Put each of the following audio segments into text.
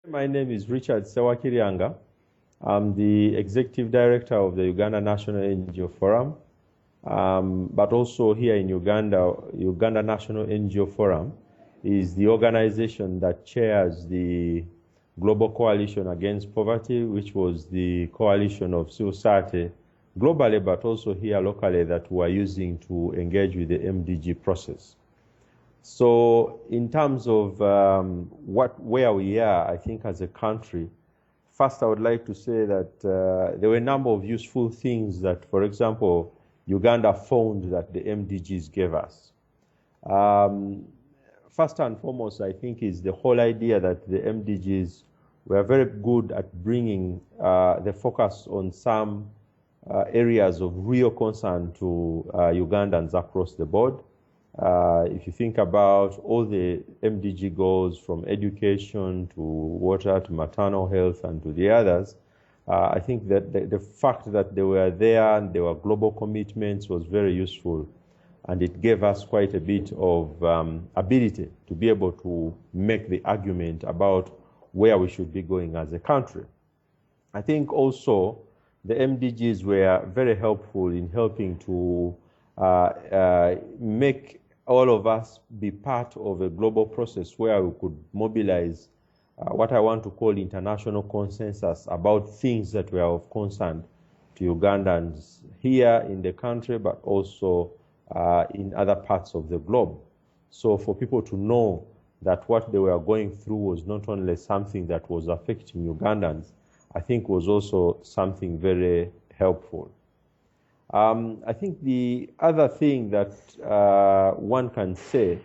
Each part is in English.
My name is Richard Ssewakiryanga. I'm the Executive Director of the Uganda National NGO Forum, but also here in Uganda, Uganda National NGO Forum is the organization that chairs the Global Coalition Against Poverty, which was the coalition of civil society globally, but also here locally that we are using to engage with the MDG process. So in terms of where we are, I think as a country, first I would like to say that there were a number of useful things that, for example, Uganda found that the MDGs gave us. First and foremost, I think, is the whole idea that the MDGs were very good at bringing the focus on some areas of real concern to Ugandans across the board. If you think about all the MDG goals, from education to water to maternal health and to the others, I think that the fact that they were there and there were global commitments was very useful, and it gave us quite a bit of ability to be able to make the argument about where we should be going as a country. I think also the MDGs were very helpful in helping to make all of us be part of a global process where we could mobilize what I want to call international consensus about things that were of concern to Ugandans here in the country, but also in other parts of the globe. So for people to know that what they were going through was not only something that was affecting Ugandans, I think was also something very helpful. I think the other thing that one can say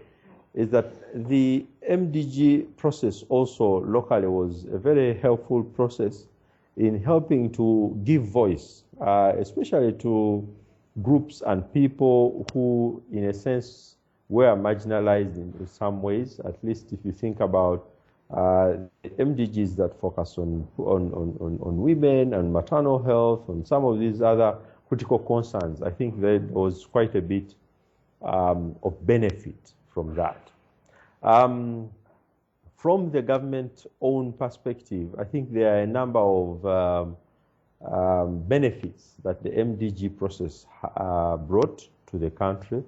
is that the MDG process also locally was a very helpful process in helping to give voice, especially to groups and people who, in a sense, were marginalized in some ways. At least if you think about MDGs that focus on women and maternal health and some of these other critical concerns, I think there was quite a bit of benefit from that. From the government-owned perspective, I think there are a number of benefits that the MDG process brought to the country,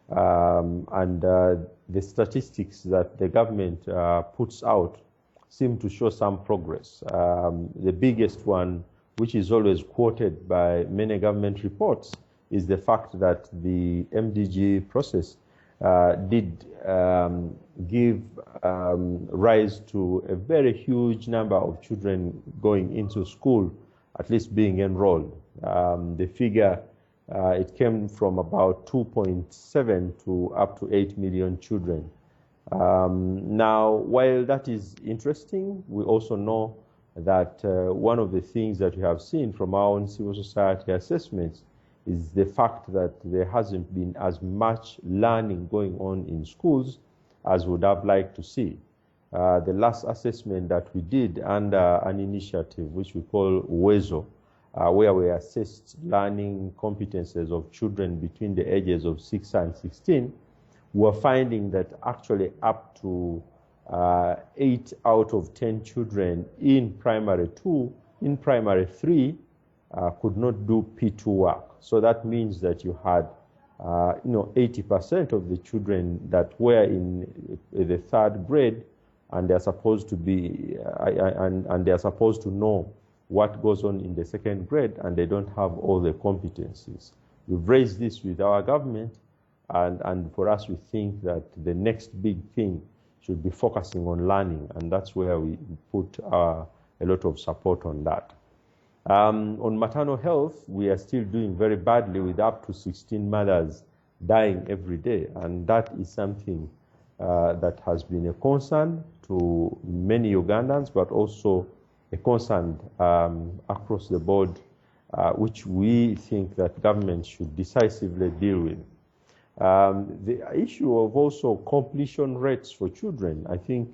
and the statistics that the government puts out seem to show some progress. The biggest one, which is always quoted by many government reports, is the fact that the MDG process did give rise to a very huge number of children going into school, at least being enrolled. The figure, it came from about 2.7 to up to 8 million children. Now, while that is interesting, we also know that one of the things that we have seen from our own civil society assessments is the fact that there hasn't been as much learning going on in schools as we would have liked to see. The last assessment that we did under an initiative which we call WEZO, where we assessed learning competences of children between the ages of 6 and 16, we're finding that actually up to 8 out of 10 children in primary 3 could not do P2 work. So that means that you had 80% of the children that were in the 3rd grade, and they're supposed to be and they're supposed to know what goes on in the 2nd grade, and they don't have all the competencies. We've raised this with our government, and for us, we think that the next big thing should be focusing on learning, and that's where we put a lot of support on that. On maternal health, we are still doing very badly, with up to 16 mothers dying every day, and that is something that has been a concern to many Ugandans, but also a concern across the board, which we think that government should decisively deal with. The issue of also completion rates for children, I think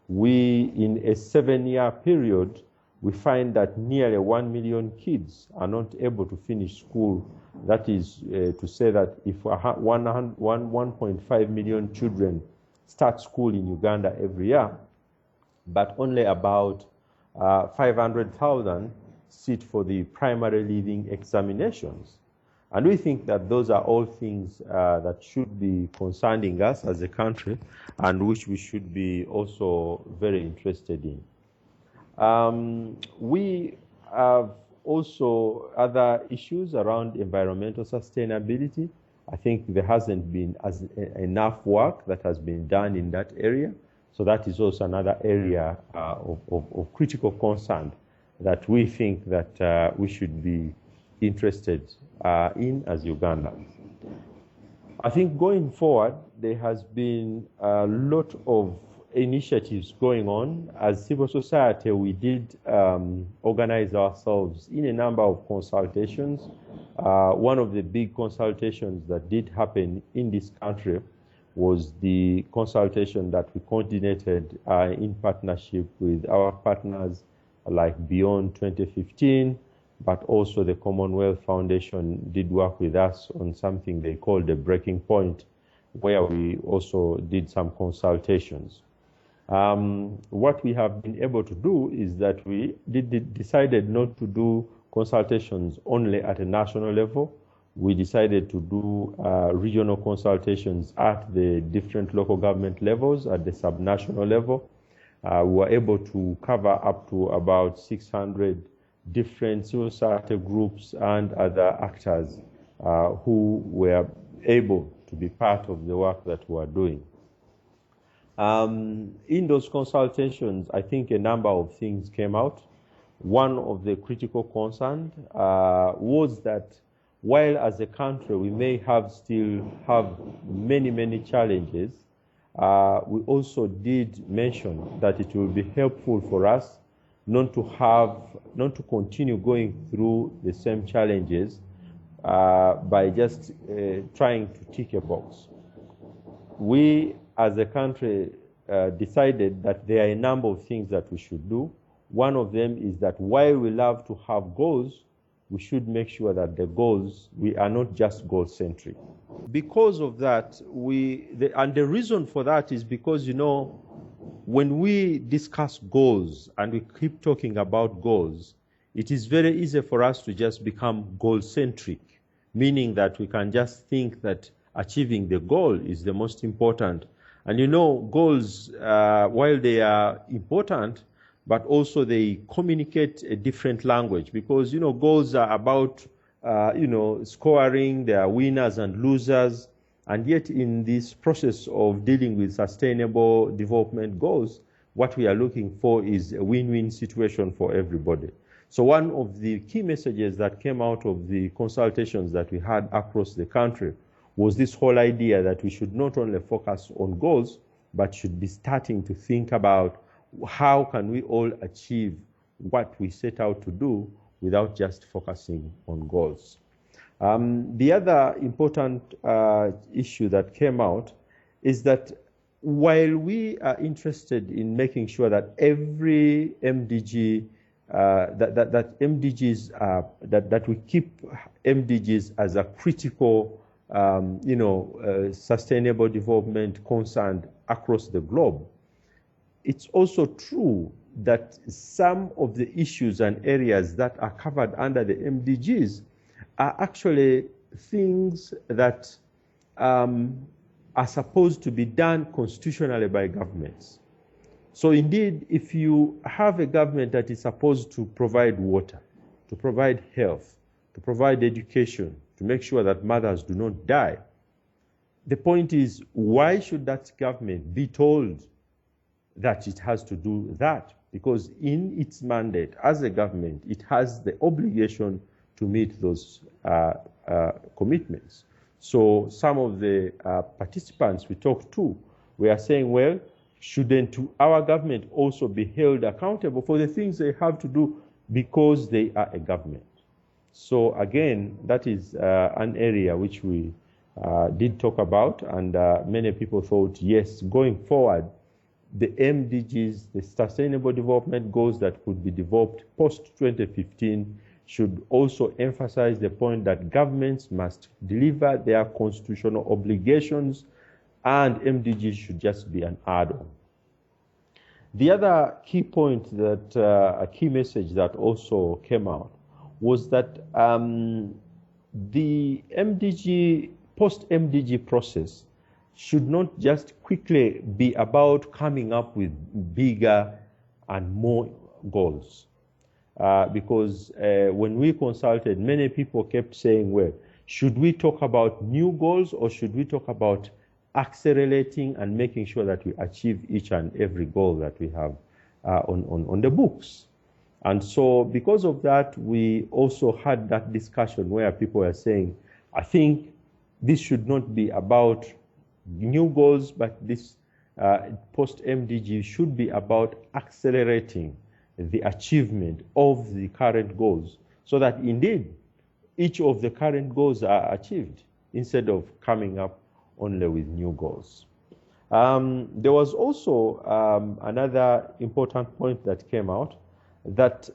we, in a 7-year period, we find that nearly 1 million kids are not able to finish school. That is to say that if 1.5 million children start school in Uganda every year, but only about 500,000 sit for the primary leaving examinations. And we think that those are all things that should be concerning us as a country and which we should be also very interested in. We have also other issues around environmental sustainability. I think there hasn't been enough work that has been done in that area. So that is also another area of critical concern that we think that we should be interested in as Ugandans. I think going forward, there has been a lot of initiatives going on. As civil society, we did organize ourselves in a number of consultations. One of the big consultations that did happen in this country was the consultation that we coordinated in partnership with our partners like Beyond 2015, but also the Commonwealth Foundation did work with us on something they called the Breaking Point, where we also did some consultations. What we have been able to do is that we decided not to do consultations only at a national level. We decided to do regional consultations at the different local government levels, at the subnational level. We were able to cover up to about 600 different civil society groups and other actors who were able to be part of the work that we are doing. In those consultations, I think a number of things came out. One of the critical concerns was that while as a country we may still have many challenges, we also did mention that it will be helpful for us not to continue going through the same challenges by just trying to tick a box. We as a country decided that there are a number of things that we should do. One of them is that while we love to have goals, we should make sure that the goals, we are not just goal-centric. Because of that, and the reason for that is because, you know, when we discuss goals and we keep talking about goals, it is very easy for us to just become goal-centric, meaning that we can just think that achieving the goal is the most important. And you know, goals, while they are important, but also they communicate a different language because, you know, goals are about, you know, scoring, there are winners and losers. And yet in this process of dealing with sustainable development goals, what we are looking for is a win-win situation for everybody. So one of the key messages that came out of the consultations that we had across the country was this whole idea that we should not only focus on goals, but should be starting to think about how can we all achieve what we set out to do without just focusing on goals. The other important issue that came out is that while we are interested in making sure that every MDG, that we keep MDGs as a critical, sustainable development concern across the globe, it's also true that some of the issues and areas that are covered under the MDGs are actually things that are supposed to be done constitutionally by governments. So indeed, if you have a government that is supposed to provide water, to provide health, to provide education, to make sure that mothers do not die, the point is, why should that government be told that it has to do that? Because in its mandate as a government, it has the obligation to meet those commitments. So some of the participants we talked to, we are saying, well, shouldn't our government also be held accountable for the things they have to do because they are a government? So again, that is an area which we did talk about, and many people thought, yes, going forward, the MDGs, the Sustainable Development Goals that could be developed post-2015 should also emphasize the point that governments must deliver their constitutional obligations and MDGs should just be an add-on. The other key point that, a key message that also came out was that the MDG, post-MDG process should not just quickly be about coming up with bigger and more goals. Because when we consulted, many people kept saying, well, should we talk about new goals or should we talk about accelerating and making sure that we achieve each and every goal that we have on the books? And so because of that, we also had that discussion where people are saying, I think this should not be about new goals, but this post-MDG should be about accelerating the achievement of the current goals so that indeed each of the current goals are achieved instead of coming up only with new goals. There was also another important point that came out, that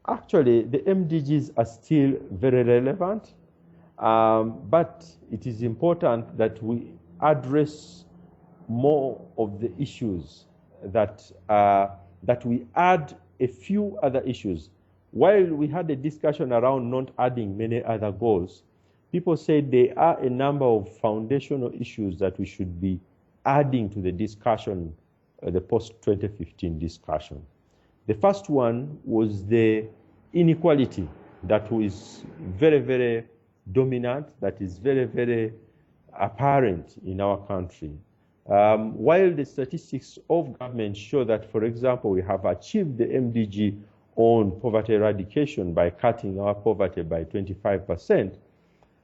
actually the MDGs are still very relevant, but it is important that we address more of the issues, that we add a few other issues. While we had a discussion around not adding many other goals, people said there are a number of foundational issues that we should be adding to the discussion, the post-2015 discussion. The first one was the inequality that was very, very dominant, that is very, very apparent in our country. While the statistics of government show that, for example, we have achieved the MDG on poverty eradication by cutting our poverty by 25%,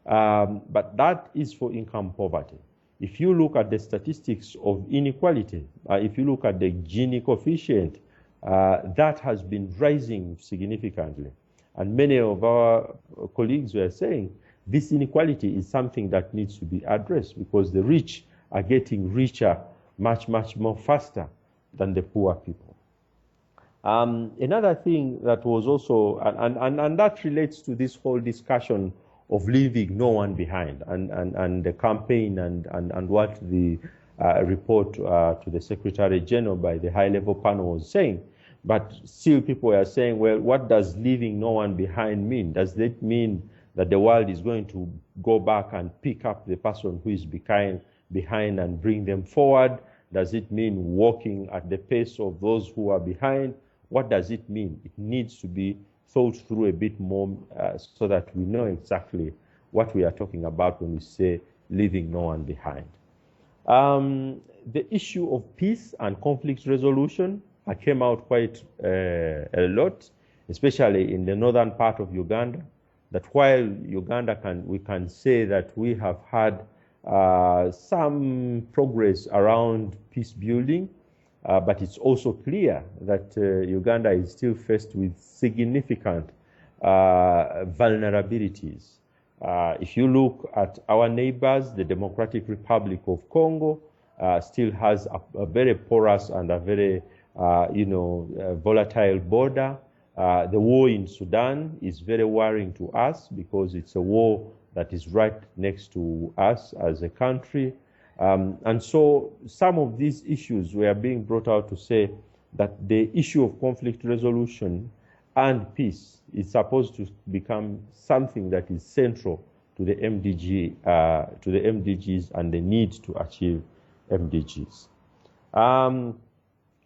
but that is for income poverty. If you look at the statistics of inequality, if you look at the Gini coefficient, that has been rising significantly. And many of our colleagues were saying this inequality is something that needs to be addressed because the rich are getting richer much, much more faster than the poor people. Another thing that was also, and that relates to this whole discussion of leaving no one behind, and the campaign and what the report to the Secretary General by the high-level panel was saying. But still people are saying, well, what does leaving no one behind mean? Does that mean that the world is going to go back and pick up the person who is behind and bring them forward? Does it mean walking at the pace of those who are behind? What does it mean? It needs to be thought through a bit more so that we know exactly what we are talking about when we say leaving no one behind. The issue of peace and conflict resolution came out quite a lot, especially in the northern part of Uganda, that while Uganda we can say that we have had some progress around peace building, but it's also clear that Uganda is still faced with significant vulnerabilities. If you look at our neighbors, the Democratic Republic of Congo still has a very porous and a very volatile border. The war in Sudan is very worrying to us because it's a war that is right next to us as a country. And so some of these issues were being brought out to say that the issue of conflict resolution and peace is supposed to become something that is central to the MDGs and the need to achieve MDGs.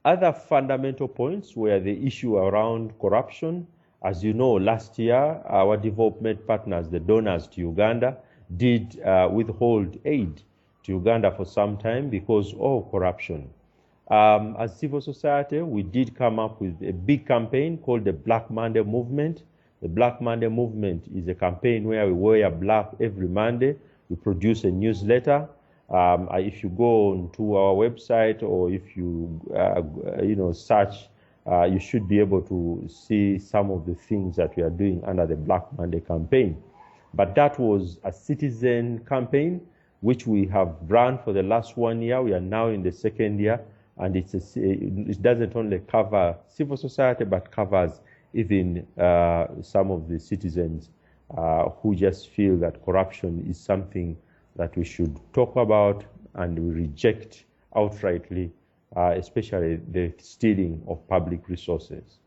Other fundamental points were the issue around corruption. As you know, last year, our development partners, the donors to Uganda, did withhold aid to Uganda for some time because of corruption. As civil society, we did come up with a big campaign called the Black Monday Movement. The Black Monday Movement is a campaign where we wear black every Monday. We produce a newsletter. If you go onto our website or if you search, you should be able to see some of the things that we are doing under the Black Monday campaign. But that was a citizen campaign which we have run for the last 1 year. We are now in the second year, and it doesn't only cover civil society, but covers even some of the citizens who just feel that corruption is something that we should talk about and we reject outrightly especially the stealing of public resources.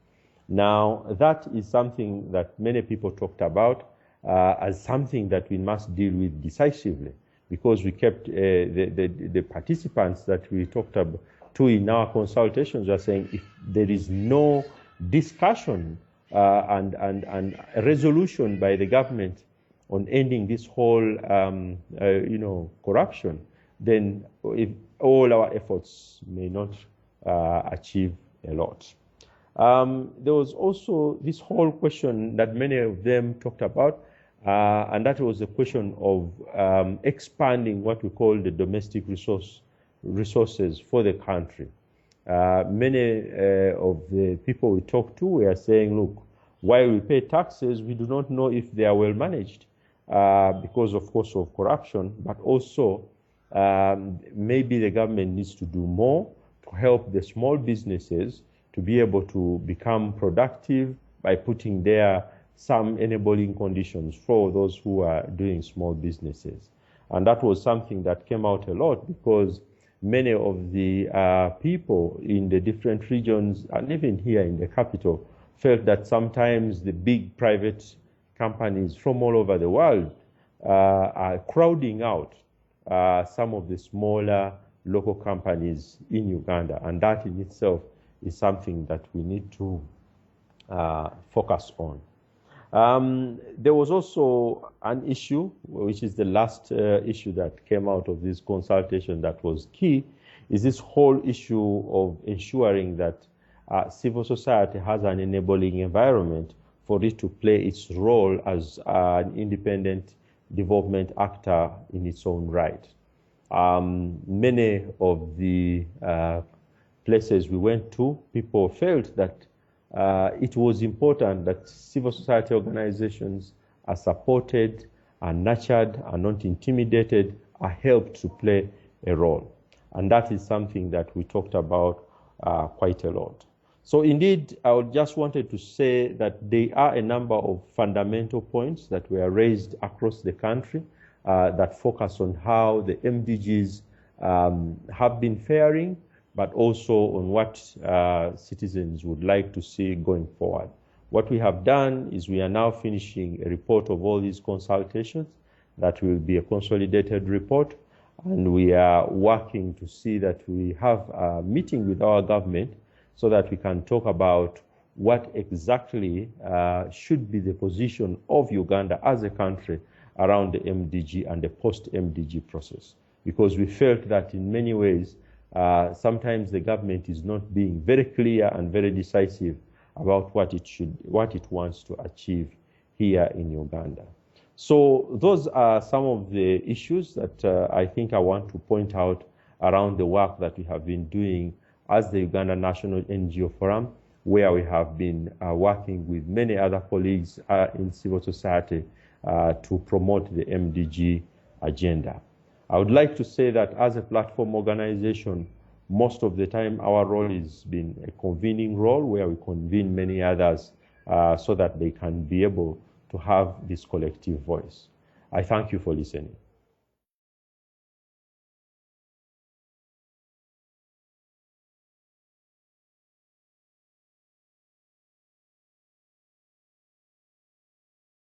Now, that is something that many people talked about as something that we must deal with decisively, because we kept the participants that we talked about to in our consultations are saying if there is no discussion and a resolution by the government on ending this whole corruption, then if all our efforts may not achieve a lot. There was also this whole question that many of them talked about, and that was the question of expanding what we call the domestic resources for the country. Many of the people we talked to were saying, look, while we pay taxes, we do not know if they are well managed because, of course, of corruption, but also maybe the government needs to do more to help the small businesses to be able to become productive by putting there some enabling conditions for those who are doing small businesses. And that was something that came out a lot because many of the people in the different regions, and even here in the capital, felt that sometimes the big private companies from all over the world are crowding out some of the smaller local companies in Uganda. And that in itself is something that we need to focus on. There was also an issue, which is the last issue that came out of this consultation that was key, is this whole issue of ensuring that civil society has an enabling environment for it to play its role as an independent development actor in its own right. Many of the places we went to, people felt that it was important that civil society organizations are supported, are nurtured, are not intimidated, are helped to play a role. And that is something that we talked about quite a lot. So indeed, I just wanted to say that there are a number of fundamental points that were raised across the country that focus on how the MDGs have been faring, but also on what citizens would like to see going forward. What we have done is we are now finishing a report of all these consultations. That will be a consolidated report, and we are working to see that we have a meeting with our government so that we can talk about what exactly should be the position of Uganda as a country around the MDG and the post-MDG process. Because we felt that in many ways, sometimes the government is not being very clear and very decisive about what it wants to achieve here in Uganda. So those are some of the issues that I think I want to point out around the work that we have been doing as the Uganda National NGO Forum, where we have been working with many other colleagues in civil society to promote the MDG agenda. I would like to say that as a platform organization, most of the time our role has been a convening role where we convene many others so that they can be able to have this collective voice. I thank you for listening.